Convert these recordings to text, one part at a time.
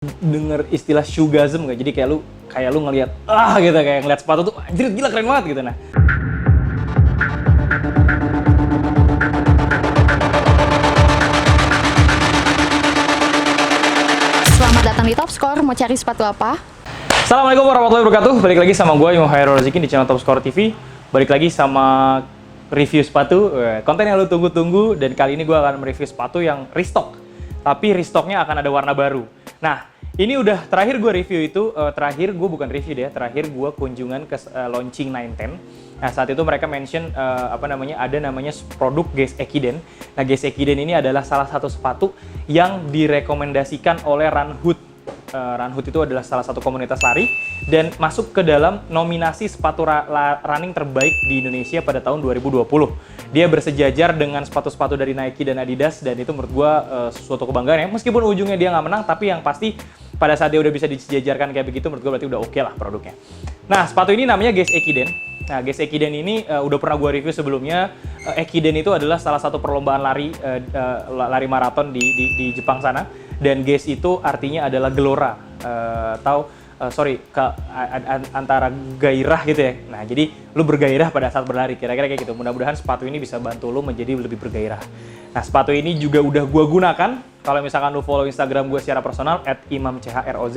Denger istilah shoegasm nggak? Jadi kayak lu ngelihat gitu, kayak ngeliat sepatu tuh anjir gila keren banget gitu. Nah, Selamat datang di Top Score. Mau cari sepatu apa? Assalamualaikum warahmatullahi wabarakatuh. Balik lagi sama gue Imam Hairul Roziki di channel Top Score TV. Balik lagi sama review sepatu, konten yang lu tunggu-tunggu. Dan kali ini gue akan mereview sepatu yang restock, tapi restocknya akan ada warna baru. Nah, ini udah terakhir gue review itu, terakhir gue bukan review deh, terakhir gue kunjungan ke launching 910. Nah, saat itu mereka mention ada namanya produk Guess Ekiden. Nah, Guess Ekiden ini adalah salah satu sepatu yang direkomendasikan oleh Runhood. Runhood itu adalah salah satu komunitas lari dan masuk ke dalam nominasi sepatu running terbaik di Indonesia pada tahun 2020. Dia bersejajar dengan sepatu-sepatu dari Nike dan Adidas, dan itu menurut gua suatu kebanggaan ya. Meskipun ujungnya dia nggak menang, tapi yang pasti pada saat dia udah bisa disejajarkan kayak begitu, menurut gua berarti udah oke lah produknya. Nah, sepatu ini namanya Guess Ekiden. Nah, Guess Ekiden ini udah pernah gua review sebelumnya. Ekiden itu adalah salah satu perlombaan lari maraton di Jepang sana. Dan Guess itu artinya adalah gelora antara gairah gitu ya. Nah, jadi lu bergairah pada saat berlari, kira-kira kayak gitu. Mudah-mudahan sepatu ini bisa bantu lu menjadi lebih bergairah. Nah, sepatu ini juga udah gua gunakan. Kalau misalkan lu follow Instagram gue secara personal @imamchroz.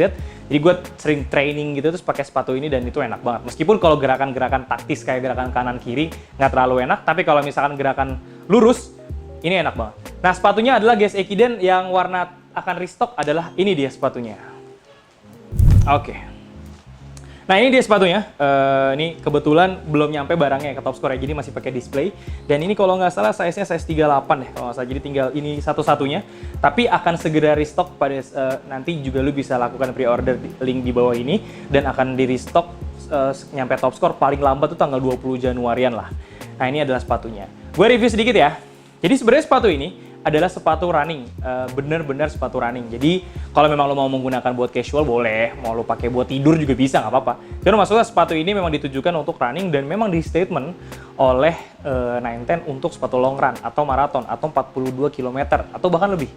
Jadi gue sering training gitu terus pakai sepatu ini dan itu enak banget. Meskipun kalau gerakan-gerakan taktis kayak gerakan kanan kiri nggak terlalu enak, tapi kalau misalkan gerakan lurus ini enak banget. Nah, sepatunya adalah Guess Ekiden yang warna akan restock adalah ini dia sepatunya. Oke. Nah, ini dia sepatunya. Ini kebetulan belum nyampe barangnya ke Top Score, jadi masih pakai display. Dan ini kalau nggak salah size-nya size 38 ya, kalau nggak salah. Jadi tinggal ini satu-satunya. Tapi akan segera restock pada nanti juga lu bisa lakukan pre-order link di bawah ini dan akan di restock nyampe Top Score paling lambat tuh tanggal 20 Januarian lah. Nah, ini adalah sepatunya. Gue review sedikit ya. Jadi sebenarnya sepatu ini adalah sepatu running, bener-bener sepatu running. Jadi kalau memang lo mau menggunakan buat casual boleh, mau lo pakai buat tidur juga bisa, nggak apa-apa. Jadi maksudnya sepatu ini memang ditujukan untuk running dan memang di statement oleh 910 untuk sepatu long run atau maraton atau 42 km atau bahkan lebih.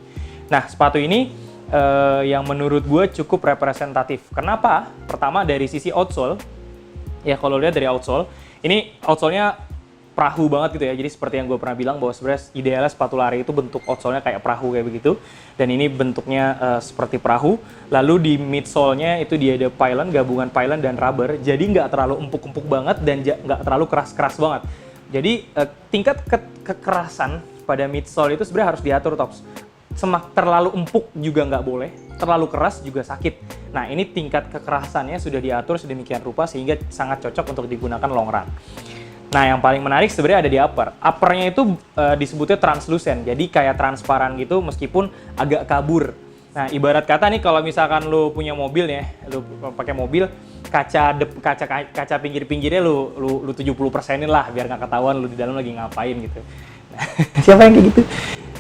Nah, sepatu ini yang menurut gue cukup representatif. Kenapa? Pertama dari sisi outsole, ya kalau lihat dari outsole, ini outsole-nya perahu banget gitu ya. Jadi seperti yang gue pernah bilang bahwa sebenarnya idealnya sepatu lari itu bentuk outsole-nya kayak perahu kayak begitu. Dan ini bentuknya seperti perahu. Lalu di midsole-nya itu dia ada pylon, gabungan pylon dan rubber. Jadi nggak terlalu empuk-empuk banget dan nggak terlalu keras-keras banget. Jadi tingkat kekerasan pada midsole itu sebenarnya harus diatur, Tops. Terlalu empuk juga nggak boleh, terlalu keras juga sakit. Nah, ini tingkat kekerasannya sudah diatur sedemikian rupa sehingga sangat cocok untuk digunakan long run. Nah, yang paling menarik sebenarnya ada di upper. Uppernya itu disebutnya translucent, jadi kayak transparan gitu meskipun agak kabur. Nah, ibarat kata nih kalau misalkan lu punya mobil ya, lu pakai mobil, kaca pinggir-pinggirnya lu 70%-in lah biar nggak ketahuan lu di dalam lagi ngapain gitu. Nah, siapa yang kayak gitu?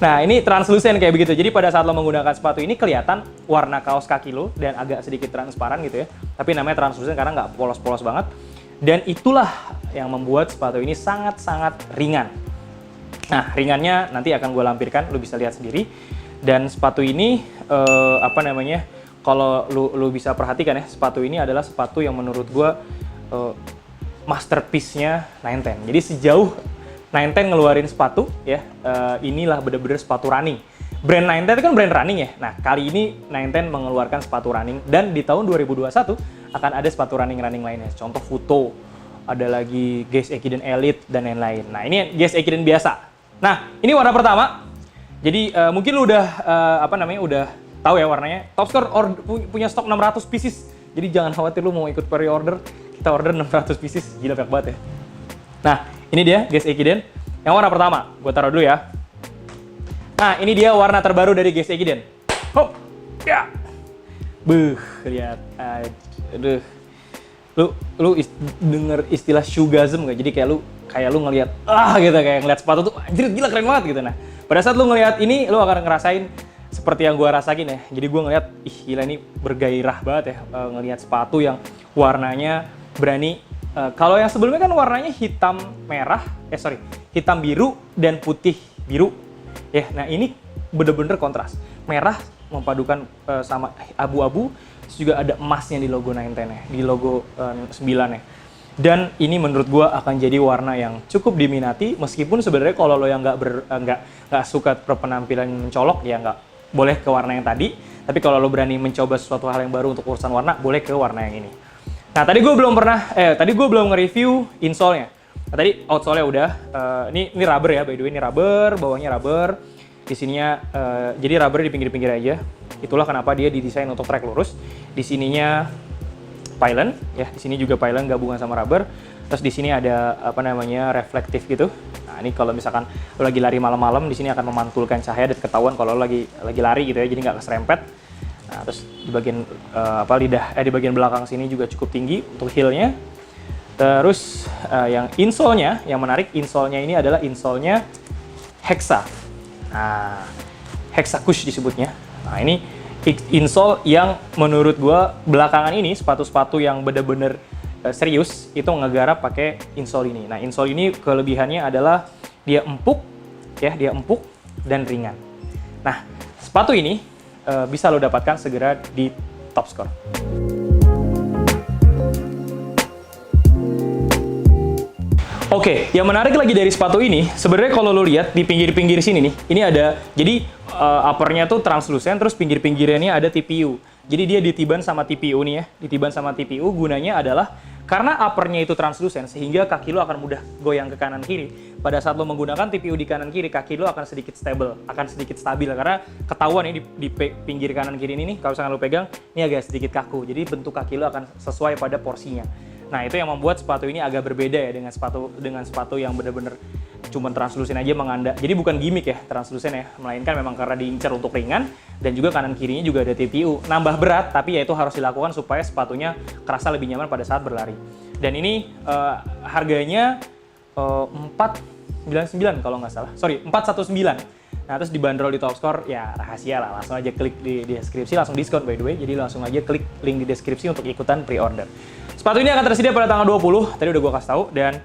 Nah, ini translucent kayak begitu. Jadi pada saat lo menggunakan sepatu ini kelihatan warna kaos kaki lo dan agak sedikit transparan gitu ya. Tapi namanya translucent karena nggak polos-polos banget. Dan itulah yang membuat sepatu ini sangat-sangat ringan. Nah, ringannya nanti akan gue lampirkan, lu bisa lihat sendiri. Dan sepatu ini, kalau lu bisa perhatikan ya, sepatu ini adalah sepatu yang menurut gue masterpiece-nya 910. Jadi sejauh 910 ngeluarin sepatu, ya, inilah bener-bener sepatu running. Brand 910 itu kan brand running ya. Nah, kali ini 910 mengeluarkan sepatu running dan di tahun 2021 akan ada sepatu running lainnya. Contoh Futo, ada lagi Guess Ekiden Elite dan lain-lain. Nah, ini Guess Ekiden biasa. Nah, ini warna pertama. Jadi mungkin lu udah udah tahu ya warnanya. Top Score punya stok 600 pieces. Jadi jangan khawatir lu mau ikut pre-order. Kita order 600 pieces. Gila banyak banget ya. Nah, ini dia Guess Ekiden. Yang warna pertama, gue taruh dulu ya. Nah, ini dia warna terbaru dari Guess Ekiden. Hop, ya. Lihat. Aduh. Lu denger istilah shoegasm nggak? Jadi kayak lu ngelihat gitu, kayak ngelihat sepatu tuh anjir gila keren banget gitu. Nah, pada saat lu ngelihat ini, lu akan ngerasain seperti yang gue rasain ya. Jadi gue ngelihat, gila ini bergairah banget ya, ngelihat sepatu yang warnanya berani. Kalau yang sebelumnya kan warnanya hitam biru dan putih biru. Ya, nah ini bener-bener kontras. Merah memadukan sama abu-abu, terus juga ada emasnya di logo 910-nya, di logo 9-nya. Dan ini menurut gue akan jadi warna yang cukup diminati, meskipun sebenarnya kalau lo yang nggak suka penampilan mencolok, ya nggak boleh ke warna yang tadi. Tapi kalau lo berani mencoba sesuatu hal yang baru untuk urusan warna, boleh ke warna yang ini. Nah, tadi gue belum nge-review insole-nya. Nah, tadi outsole-nya udah. Ini rubber ya, by the way, ini rubber, bawahnya rubber. Di sininya, jadi rubber di pinggir-pinggir aja. Itulah kenapa dia didesain untuk trek lurus. Di sininya pylon, ya, di sini juga pylon gabungan sama rubber. Terus di sini ada reflektif gitu. Nah, ini kalau misalkan lo lagi lari malam-malam, di sini akan memantulkan cahaya dan ketahuan kalau lo lagi lari gitu ya, jadi nggak keserempet. Nah, terus di bagian di bagian belakang sini juga cukup tinggi untuk heel-nya. Terus yang insole-nya, yang menarik, insole-nya ini adalah insole-nya Hexa. Nah, Hexa Cush disebutnya. Nah, ini insole yang menurut gua belakangan ini sepatu-sepatu yang bener-bener serius itu ngegarap pakai insole ini. Nah, insole ini kelebihannya adalah dia empuk dan ringan. Nah, sepatu ini bisa lo dapatkan segera di Top Score. Oke, yang menarik lagi dari sepatu ini, sebenarnya kalau lo lihat di pinggir-pinggir sini nih, ini ada, jadi uppernya tuh translucent, terus pinggir-pinggirnya ini ada TPU. Jadi dia ditiban sama TPU nih ya, ditiban sama TPU gunanya adalah karena uppernya itu translucent, sehingga kaki lo akan mudah goyang ke kanan kiri. Pada saat lo menggunakan TPU di kanan kiri, kaki lo akan sedikit stabil, karena ketahuan ya di pinggir kanan kiri ini nih, kalau misalkan lo pegang, ini agak sedikit kaku. Jadi bentuk kaki lo akan sesuai pada porsinya. Nah, itu yang membuat sepatu ini agak berbeda ya dengan sepatu yang benar-benar cuma translucent aja mengandalkan. Jadi bukan gimmick ya translucent ya, melainkan memang karena diincar untuk ringan dan juga kanan kirinya juga ada TPU. Nambah berat, tapi ya itu harus dilakukan supaya sepatunya kerasa lebih nyaman pada saat berlari. Dan ini harganya 499 kalau nggak salah. Sorry, 419. Nah, terus dibanderol di Top Score, ya rahasia lah. Langsung aja klik di deskripsi, langsung diskon by the way. Jadi langsung aja klik link di deskripsi untuk ikutan pre-order. Sepatu ini akan tersedia pada tanggal 20, tadi udah gue kasih tahu. Dan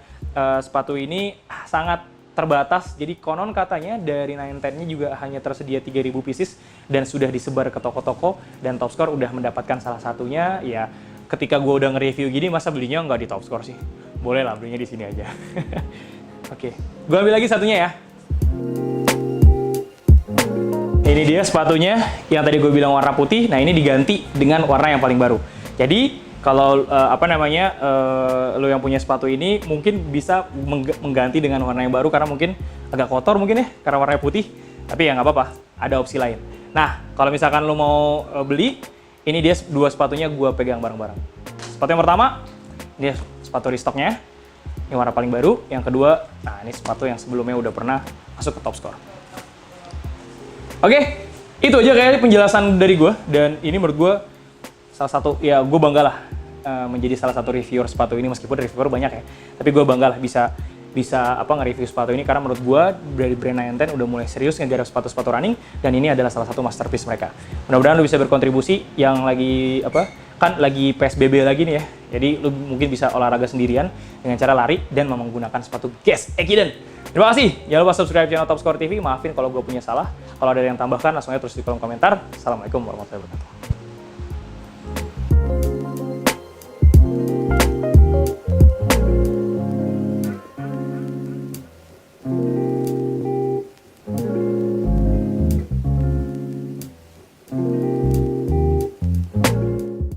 sepatu ini sangat terbatas, jadi konon katanya dari 910-nya juga hanya tersedia 3.000 pieces dan sudah disebar ke toko-toko, dan Top Score udah mendapatkan salah satunya. Ya, ketika gue udah nge-review gini, masa belinya nggak di Top Score sih? Boleh lah, belinya di sini aja. Oke, gue ambil lagi satunya ya. Ini dia sepatunya yang tadi gue bilang warna putih. Nah, ini diganti dengan warna yang paling baru. Jadi kalau lo yang punya sepatu ini mungkin bisa mengganti dengan warna yang baru karena mungkin agak kotor mungkin ya karena warnanya putih. Tapi ya nggak apa-apa, ada opsi lain. Nah, kalau misalkan lo mau beli, ini dia dua sepatunya gue pegang bareng-bareng. Sepatu yang pertama, ini sepatu restocknya. Ini warna paling baru. Yang kedua, nah ini sepatu yang sebelumnya udah pernah masuk ke Top Score. Oke, itu aja kayaknya penjelasan dari gue. Dan ini menurut gue salah satu, ya gue bangga lah menjadi salah satu reviewer sepatu ini, meskipun reviewer banyak ya, tapi gue bangga lah bisa nge-review sepatu ini karena menurut gue dari brand 910 udah mulai serius ngegarap sepatu-sepatu running, dan ini adalah salah satu masterpiece mereka. Mudah-mudahan lu bisa berkontribusi yang lagi lagi PSBB lagi nih ya, jadi lu mungkin bisa olahraga sendirian dengan cara lari dan menggunakan sepatu Guess Ekiden. Terima kasih, jangan lupa subscribe channel Top Score TV. Maafin kalau gue punya salah, kalau ada yang tambahkan langsung aja tulis di kolom komentar. Assalamualaikum warahmatullahi wabarakatuh.